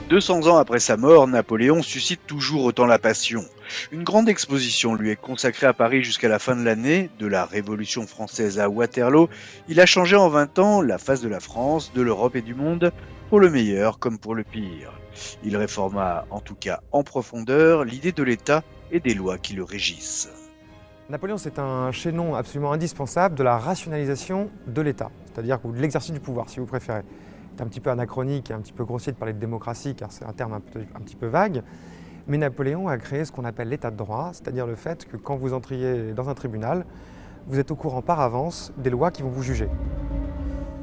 200 ans après sa mort, Napoléon suscite toujours autant la passion. Une grande exposition lui est consacrée à Paris jusqu'à la fin de l'année, de la Révolution française à Waterloo. Il a changé en 20 ans la face de la France, de l'Europe et du monde, pour le meilleur comme pour le pire. Il réforma en tout cas en profondeur l'idée de l'État et des lois qui le régissent. Napoléon, c'est un chaînon absolument indispensable de la rationalisation de l'État, c'est-à-dire de l'exercice du pouvoir, si vous préférez. C'est un petit peu anachronique et un petit peu grossier de parler de démocratie, car c'est un terme un petit peu vague. Mais Napoléon a créé ce qu'on appelle l'état de droit, c'est-à-dire le fait que quand vous entriez dans un tribunal, vous êtes au courant par avance des lois qui vont vous juger.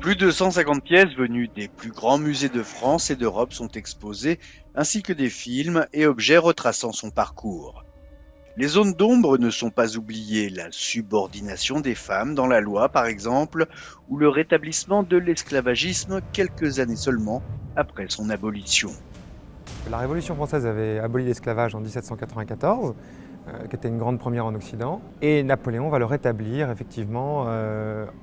Plus de 150 pièces venues des plus grands musées de France et d'Europe sont exposées, ainsi que des films et objets retraçant son parcours. Les zones d'ombre ne sont pas oubliées, la subordination des femmes dans la loi par exemple, ou le rétablissement de l'esclavagisme quelques années seulement après son abolition. La Révolution française avait aboli l'esclavage en 1794, qui était une grande première en Occident. Et Napoléon va le rétablir effectivement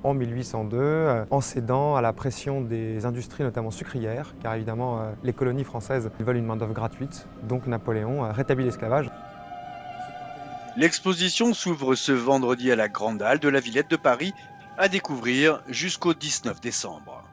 en 1802, en cédant à la pression des industries, notamment sucrières, car évidemment les colonies françaises veulent une main-d'œuvre gratuite. Donc Napoléon rétablit l'esclavage. L'exposition s'ouvre ce vendredi à la Grande Halle de la Villette de Paris, à découvrir jusqu'au 19 décembre.